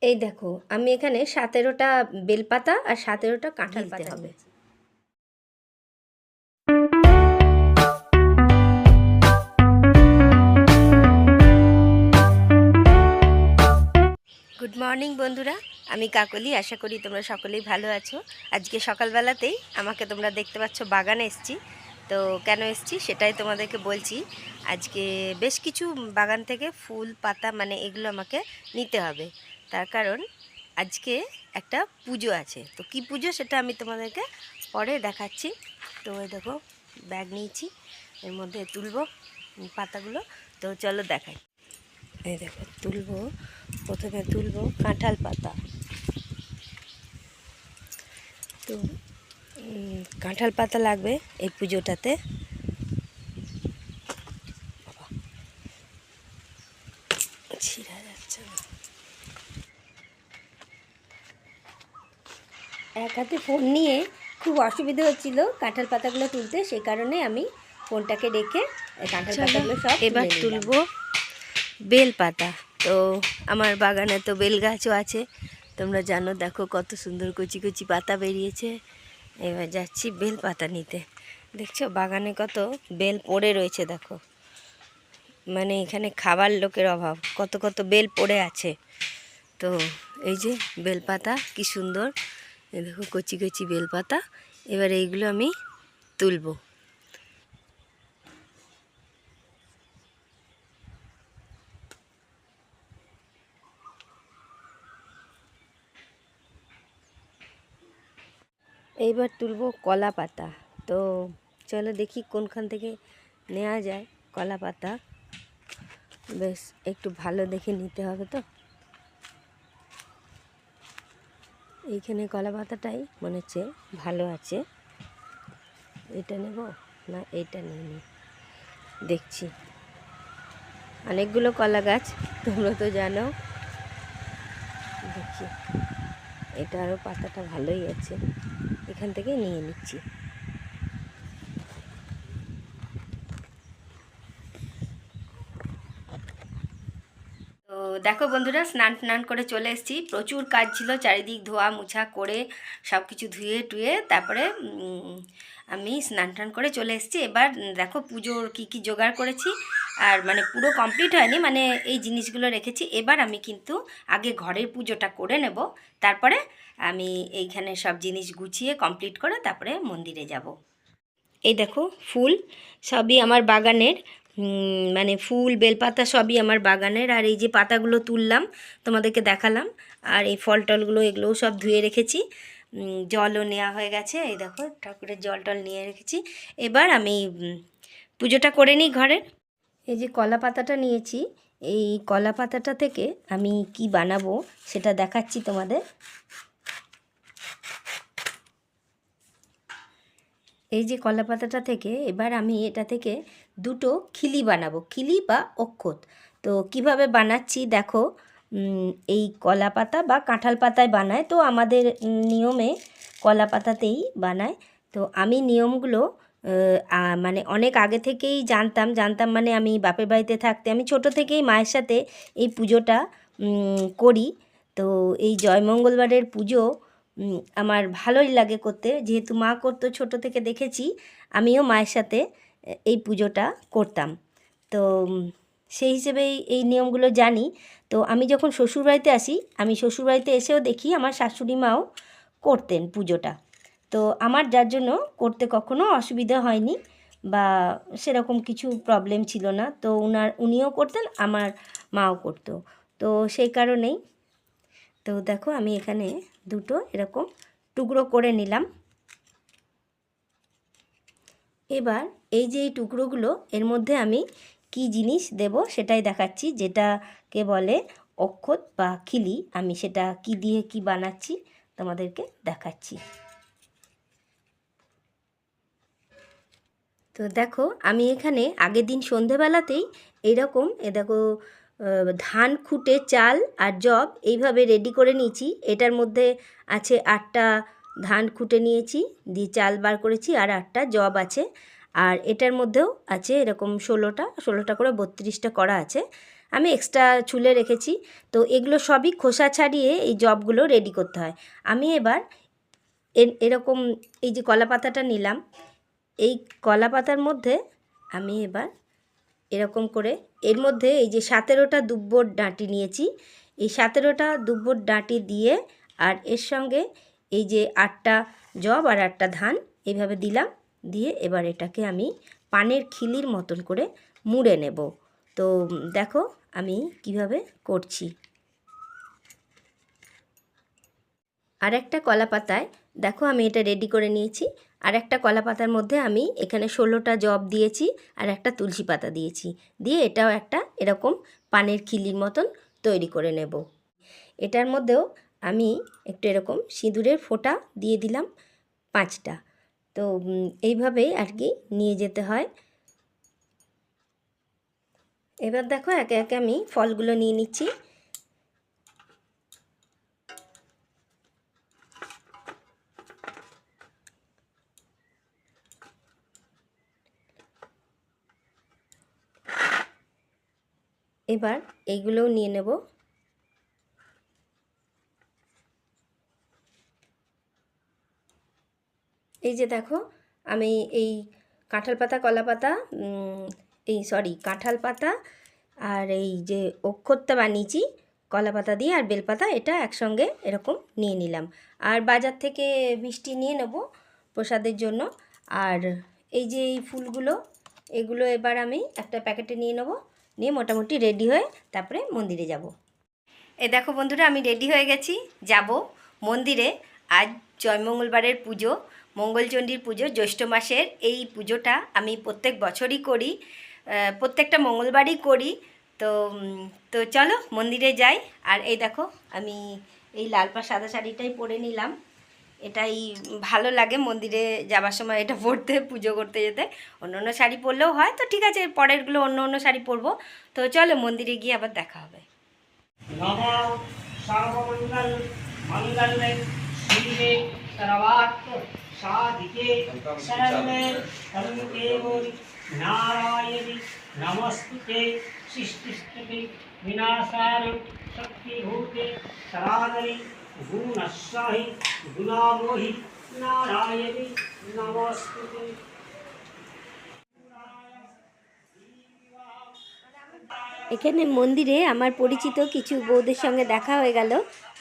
এই দেখো আমি এখানে 17টা বেলপাতা আর 17টা কাঁঠাল পাতা হবে। গুড মর্নিং বন্ধুরা, আমি কাকলি। আশা করি তোমরা সকলেই ভালো আছো। আজকে সকালবেলাতেই আমাকে তোমরা দেখতে পাচ্ছ বাগানে এসছি। তো কেন এসছি সেটাই তোমাদেরকে বলছি। আজকে বেশ কিছু বাগান থেকে ফুল পাতা মানে এগুলো আমাকে নিতে হবে। তার কারণ আজকে একটা পুজো আছে। তো কি পুজো সেটা আমি তোমাদেরকে পরে দেখাচ্ছি। তো এই দেখো ব্যাগ নিয়েছি, এর মধ্যে তুলবো পাতাগুলো। তো চলো দেখাই। এই দেখো তুলবো, প্রথমে তুলবো কাঁঠাল পাতা। তো কাঁঠাল পাতা লাগবে এই পুজোটাতে। ছিঁড়া যাচ্ছে না, এক হাতে ফোন নিয়ে খুব অসুবিধা হচ্ছিল কাঁঠাল পাতাগুলো তুলতে, সেই কারণে আমি ফোনটাকে রেখে কাঁঠাল পাতাগুলো সব এবার তুলবো বেল পাতা। তো আমার বাগানে তো বেল গাছও আছে, তোমরা জানো। দেখো কত সুন্দর কচি কচি পাতা বেরিয়েছে। এবার যাচ্ছি বেল পাতা নিতে। দেখছো বাগানে কত বেল পড়ে রয়েছে, দেখো মানে এখানে খাবার লোকের অভাব, কত কত বেল পড়ে আছে। তো এই যে বেল পাতা কি সুন্দর, এই দেখো কচি কচি বেল পাতা। এবার এইগুলো আমি তুলবো। এইবার তুলবো কলা পাতা। তো চলো দেখি কোনখান থেকে নেওয়া যায় কলা পাতা। বেশ একটু ভালো দেখে নিতে হবে। তো এইখানে কলা পাতাটাই মনে হচ্ছে ভালো আছে। এটা নেব না এইটা নিয়ে দেখছি। অনেকগুলো কলা গাছ, তোমরা তো জানো। দেখি এটা আরও পাতাটা ভালোই আছে, এখান থেকে নিয়ে নিচ্ছি। তো দেখো বন্ধুরা, স্নান করে চলে এসেছি। প্রচুর কাজ ছিল, চারিদিক ধোয়া মুছা করে সব কিছু ধুয়ে টুয়ে তারপরে আমি স্নান করে চলে এসেছি। এবার দেখো পুজোর কি জোগাড় করেছি, আর মানে পুরো কমপ্লিট হয়নি, মানে এই জিনিসগুলো রেখেছি। এবার আমি কিন্তু আগে ঘরের পুজোটা করে নেব, তারপরে আমি এইখানে সব জিনিস গুছিয়ে কমপ্লিট করে তারপরে মন্দিরে যাব। এই দেখো ফুল সবই আমার বাগানের, মানে ফুল বেলপাতা সবই আমার বাগানের। আর এই যে পাতাগুলো তুললাম তোমাদেরকে দেখালাম, আর এই ফল টলগুলো এগুলোও সব ধুয়ে রেখেছি। জলও নেওয়া হয়ে গেছে, এই দেখো ঠাকুরের জল টল নিয়ে রেখেছি। এবার আমি পুজোটা করে নিই ঘরের। এই যে কলা পাতাটা নিয়েছি, এই কলা পাতাটা থেকে আমি কি বানাবো সেটা দেখাচ্ছি তোমাদের। এই যে কলা পাতাটা থেকে এবার আমি এটা থেকে দুটো খিলি বানাবো, খিলি বা অক্ষত। তো কিভাবে বানাচ্ছি দেখো। এই কলা পাতা বা কাঁঠাল পাতায় বানায়, তো আমাদের নিয়মে কলা পাতাতেই বানায়। তো আমি নিয়মগুলো মানে অনেক আগে থেকেই জানতাম মানে আমি বাপের বাড়িতে থাকতে আমি ছোট থেকেই মায়ের সাথে এই পুজোটা করি। তো এই জয়মঙ্গলবারের পুজো আমার ভালোই লাগে করতে, যেহেতু মা করতো ছোটো থেকে দেখেছি, আমিও মায়ের সাথে এই পুজোটা করতাম। তো সেই হিসেবেই এই নিয়মগুলো জানি। তো আমি যখন শ্বশুরবাড়িতে আসি, আমি শ্বশুরবাড়িতে এসেও দেখি আমার শাশুড়ি মাও করতেন পুজোটা। তো আমার যার জন্য করতে কখনো অসুবিধা হয়নি বা সেরকম কিছু প্রবলেম ছিল না। তো উনিও করতেন, আমার মাও করতো। তো সেই কারণেই তো দেখো আমি এখানে দুটো এরকম টুকরো করে নিলাম। এবার এই যে এই টুকরোগুলো, এর মধ্যে আমি কি জিনিস দেব সেটাই দেখাচ্ছি, যেটাকে বলে অক্ষত বা খিলি। আমি সেটা কি দিয়ে কি বানাচ্ছি তোমাদেরকে দেখাচ্ছি। তো দেখো আমি এখানে আগের দিন সন্ধেবেলাতেই এইরকম দেখো ধান খুঁটে চাল আর জব এইভাবে রেডি করে নিয়েছি। এটার মধ্যে আছে 8টা ধান খুঁটে নিয়েছি, দিয়ে চাল বার করেছি, আর 8টা জব আছে। আর এটার মধ্যেও আছে এরকম 16টা করে 32টা করা আছে। আমি এক্সট্রা ছুলে রেখেছি। তো এগুলো সবই খোসা ছাড়িয়ে এই জবগুলো রেডি করতে হয়। আমি এবার এরকম এই যে কলা পাতাটা নিলাম, এই কলা পাতার মধ্যে আমি এবার এরকম করে এর মধ্যে এই যে 17টা দুব্বর ডাঁটি নিয়েছি, এই 17টা দুব্বর ডাঁটি দিয়ে আর এর সঙ্গে এই যে 8টা জব আর 8টা ধান এইভাবে দিলাম, দিয়ে এবার এটাকে আমি পানের খিলির মতন করে মুড়ে নেব। তো দেখো আমি কিভাবে করছি। আর একটা কলা পাতায় দেখো আমি এটা রেডি করে নিয়েছি। আর একটা কলা পাতার মধ্যে আমি এখানে 16টা জব দিয়েছি আর একটা তুলসী পাতা দিয়েছি, দিয়ে এটাও একটা এরকম পানের খিলির মতন তৈরি করে নেব। এটার মধ্যেও আমি একটু এরকম সিঁদুরের ফোঁটা দিয়ে দিলাম 5টা। তো এইভাবেই আর কি নিয়ে যেতে হয়। এবার দেখো একে একে আমি ফলগুলো নিয়ে নিচ্ছি। এবার এইগুলোও নিয়ে নেব। এই যে দেখো আমি এই কাঁঠাল পাতা, কলা পাতা, কাঁঠাল পাতা আর এই যে অক্ষতটা বানিয়েছি কলা পাতা দিয়ে আর বেলপাতা, এটা একসঙ্গে এরকম নিয়ে নিলাম। আর বাজার থেকে মিষ্টি নিয়ে নেব প্রসাদের জন্য। আর এই যে এই ফুলগুলো, এগুলো এবার আমি একটা প্যাকেটে নিয়ে নেব, নিয়ে মোটামুটি রেডি হয়ে তারপরে মন্দিরে যাব। এই দেখো বন্ধুরা আমি রেডি হয়ে গেছি, যাব মন্দিরে। আজ জয়মঙ্গলবারের পুজো, মঙ্গলচণ্ডীর পুজো, জ্যৈষ্ঠ মাসের এই পুজোটা আমি প্রত্যেক বছরই করি, প্রত্যেকটা মঙ্গলবারই করি। তো তো চলো মন্দিরে যাই। আর এই দেখো আমি এই লাল পাড় সাদা শাড়িটাই পরে নিলাম, এটাই ভালো লাগে মন্দিরে যাবার সময় এটা পরতে, পুজো করতে যেতে। অন্য অন্য শাড়ি পরলেও হয়, তো ঠিক আছে পরেরগুলো অন্য অন্য শাড়ি পরবো। তো চলো মন্দিরে গিয়ে আবার দেখা হবে। नमो सर्वमंगल मंगले शिवे सर्वार्थ साधिके शरण्ये त्र्यंबके गौरी नारायणि नमस्तुते सृष्टिस्थिति विनाशाय शक्तिभूते सनातनि गुणस्साहि गुणामोहि नारायणि नमस्तुते। এখানে মন্দিরে আমার পরিচিত কিছু বউদের সঙ্গে দেখা হয়ে গেল,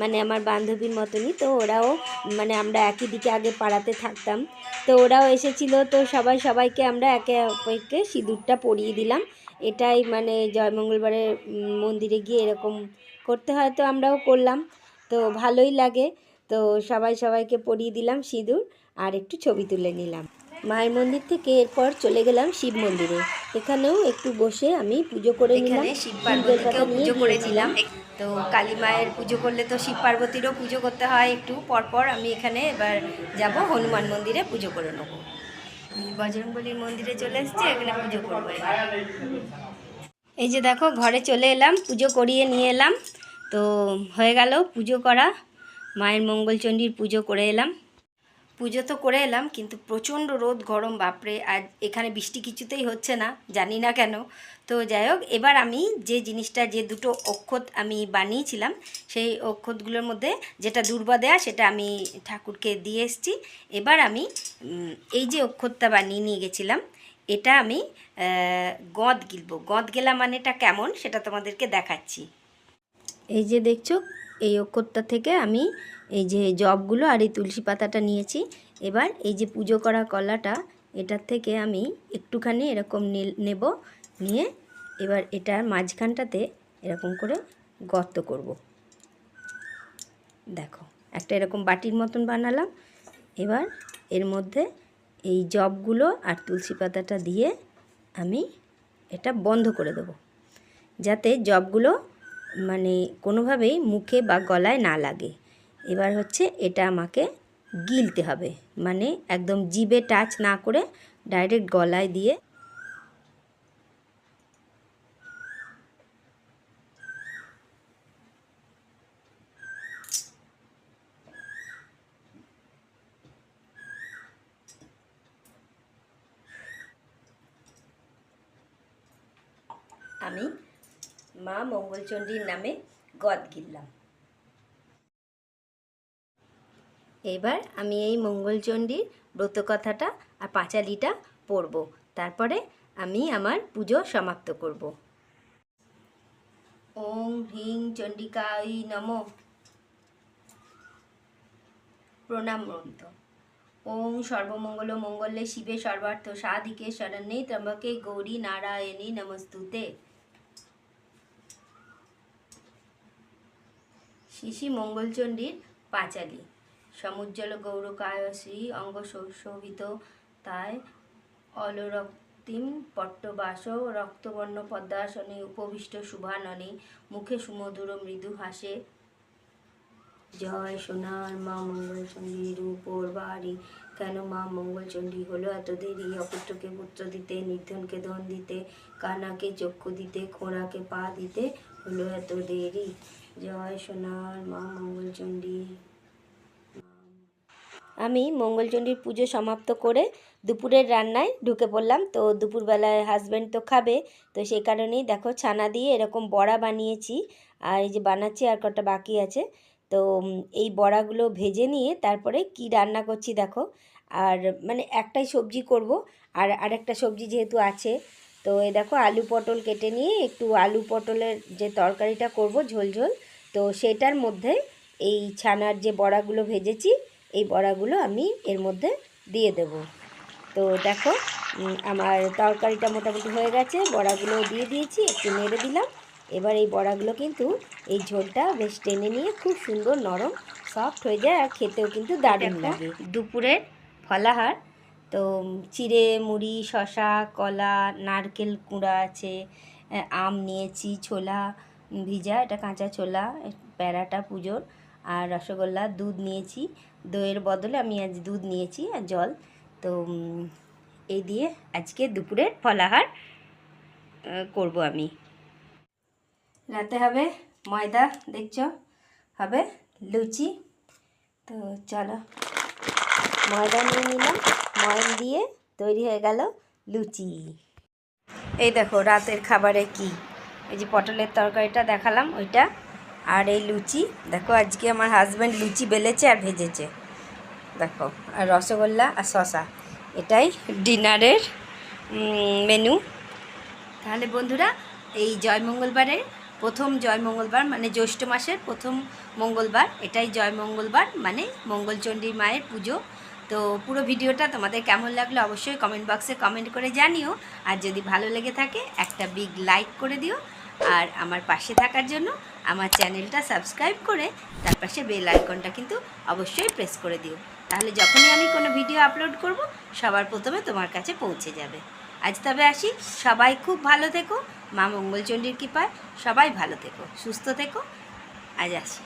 মানে আমার বান্ধবীর মতনই। তো ওরাও মানে আমরা একই দিকে আগে পাড়াতে থাকতাম, তো ওরাও এসেছিল। তো সবাইকে আমরা একে অপরকে সিঁদুরটা পরিয়ে দিলাম। এটাই মানে জয়মঙ্গলবারের মন্দিরে গিয়ে এরকম করতে হয়, তো আমরাও করলাম। তো ভালোই লাগে। তো সবাইকে পরিয়ে দিলাম সিঁদুর আর একটু ছবি তুলে নিলাম। মায়ের মন্দির থেকে এরপর চলে গেলাম শিব মন্দিরে। এখানেও একটু বসে আমি পুজো করে নিলাম, শিব পার্বতীকেও পুজো করে নিলাম। তো কালী মায়ের পুজো করলে তো শিব পার্বতীরও পুজো করতে হয় একটু পরপর। আমি এখানে এবার যাব হনুমান মন্দিরে পুজো করে নেব। বজরংবলীর মন্দিরে চলে এসেছি, এখানে পুজো করবো। এই যে দেখো ঘরে চলে এলাম, পুজো করিয়ে নিয়ে এলাম। তো হয়ে গেল পুজো করা, মায়ের মঙ্গলচণ্ডীর পুজো করে এলাম। পুজো তো করে এলাম, কিন্তু প্রচণ্ড রোদ গরম, বাপরে। আর এখানে বৃষ্টি কিছুতেই হচ্ছে না, জানি না কেন। তো যাই হোক, এবার আমি যে জিনিসটা, যে দুটো অক্ষত আমি বানিয়েছিলাম, সেই অক্ষতগুলোর মধ্যে যেটা দুর্বা দেয়া সেটা আমি ঠাকুরকে দিয়ে এসেছি। এবার আমি এই যে অক্ষতটা বানিয়ে নিয়ে গেছিলাম, এটা আমি গঁদ গিলবো। গঁদ গেলা মানেটা কেমন সেটা তোমাদেরকে দেখাচ্ছি। এই যে দেখছো, এই অক্ষরটা থেকে আমি এই যে জবগুলো আর এই তুলসী পাতাটা নিয়েছি। এবার এই যে পুজো করা কলাটা, এটার থেকে আমি একটুখানি এরকম নেব, নিয়ে এবার এটার মাঝখানটাতে এরকম করে গর্ত করব। দেখো একটা এরকম বাটির মতন বানালাম। এবার এর মধ্যে এই জবগুলো আর তুলসী পাতাটা দিয়ে আমি এটা বন্ধ করে দেবো, যাতে জবগুলো মানে কোনোভাবেই মুখে বা গলায় না লাগে। এবার হচ্ছে এটা আমাকে গিলতে হবে, মানে একদম জিভে টাচ না করে ডাইরেক্ট গলায় দিয়ে আমি মা মঙ্গলচণ্ডীর নামে গদ গিললাম। এবার আমি এই মঙ্গলচণ্ডীর ব্রতকথাটা আর পাঁচালিটা পড়ব, তারপরে আমি আমার পুজো সমাপ্ত করব। ওম হ্রিং চণ্ডিকায় নমঃ। প্রণাম মন্ত্র। ওং সর্বমঙ্গল মঙ্গলে শিবে সর্বার্থ সাধিকে শরণ্যে ত্র্যম্বকে গৌরী নারায়ণী নমস্তুতে। শ্রী মঙ্গলচণ্ডীর পাঁচালি। সমুজ্জ্বল গৌরকায় শ্রী অঙ্গ শোভিত তাই অলরক্তিম পট্টবাস রক্তবর্ণ পদ্মাসনে উপবিষ্ট শুভাননে মুখে সুমধুর মৃদু হাসে। জয় সোনার মা মঙ্গলচণ্ডীর উপর বাড়ি, কেন মা মঙ্গলচণ্ডী হলো এত দেরি? অপুত্রকে পুত্র দিতে, নির্ধনকে ধন দিতে, কানাকে চক্ষু দিতে, খোঁড়াকে পা দিতে হলো এত দেরি। জয় সোনার মা মঙ্গলচণ্ডী। আমি মঙ্গলচণ্ডীর পুজো সমাপ্ত করে দুপুরের রান্নায় ঢুকে পড়লাম। তো দুপুরবেলায় হাজব্যান্ড তো খাবে, তো সেই কারণেই দেখো ছানা দিয়ে এরকম বড়া বানিয়েছি, আর এই যে বানাচ্ছি আর কটা বাকি আছে। তো এই বড়াগুলো ভেজে নিয়ে তারপরে কি রান্না করছি দেখো। আর মানে একটাই সবজি করব, আর আরেকটা সবজি যেহেতু আছে, তো এই দেখো আলু পটল কেটে নিয়ে একটু আলু পটলের যে তরকারিটা করব ঝোল ঝোল, তো সেটার মধ্যে এই ছানার যে বড়াগুলো ভেজেছি এই বড়াগুলো আমি এর মধ্যে দিয়ে দেব। তো দেখো আমার তরকারিটা মোটামুটি হয়ে গেছে, বড়াগুলো দিয়ে দিয়েছি, একটু নেড়ে দিলাম। এবার এই বড়াগুলো কিন্তু এই ঝোলটা বেশ টেনে নিয়ে খুব সুন্দর নরম সফট হয়ে যায়, আর খেতেও কিন্তু দারুণ লাগে। দুপুরের ফলাহার তো চিড়ে মুড়ি, শশা, কলা, নারকেল কুঁড়া আছে, আম নিয়েছি, ছোলা ভিজা, এটা কাঁচা ছোলা, প্যারাটা পুজোর, আর রসগোল্লা, দুধ নিয়েছি, দইয়ের বদলে আমি আজ দুধ নিয়েছি, আর জল। তো এই দিয়ে আজকে দুপুরের ফলাহার করব আমি। রাতে হবে ময়দা, দেখছো, হবে লুচি। তো চলো ময়দা নিয়ে নিলাম, ময়দা দিয়ে তৈরি হয়ে গেল লুচি। এই দেখো রাতের খাবারে কি, এই যে পটলের তরকারিটা দেখালাম ওইটা, আর এই লুচি দেখো, আজকে আমার হাজব্যান্ড লুচি বেলেছে আর ভেজেছে দেখো, আর রসগোল্লা আর শশা, এটাই ডিনারের মেনু। তাহলে বন্ধুরা, এই জয় মঙ্গলবারের প্রথম জয় মঙ্গলবার মানে জ্যৈষ্ঠ মাসের প্রথম মঙ্গলবার, এটাই জয় মঙ্গলবার মানে মঙ্গলচণ্ডী মায়ের পুজো। তো পুরো ভিডিওটা তোমাদের কেমন লাগলো অবশ্যই কমেন্ট বক্সে কমেন্ট করে জানিও, আর যদি ভালো লেগে থাকে একটা বিগ লাইক করে দিও, আর আমার পাশে থাকার জন্য আমার চ্যানেলটা সাবস্ক্রাইব করে তার পাশে বেল আইকনটা কিন্তু অবশ্যই প্রেস করে দিও, তাহলে যখনই আমি কোনো ভিডিও আপলোড করব সবার প্রথমে তোমার কাছে পৌঁছে যাবে। আজ তবে আসি, সবাই খুব ভালো থেকো, মা মঙ্গলচণ্ডীর কৃপায় সবাই ভালো থেকো, সুস্থ থেকো, আজ আসি।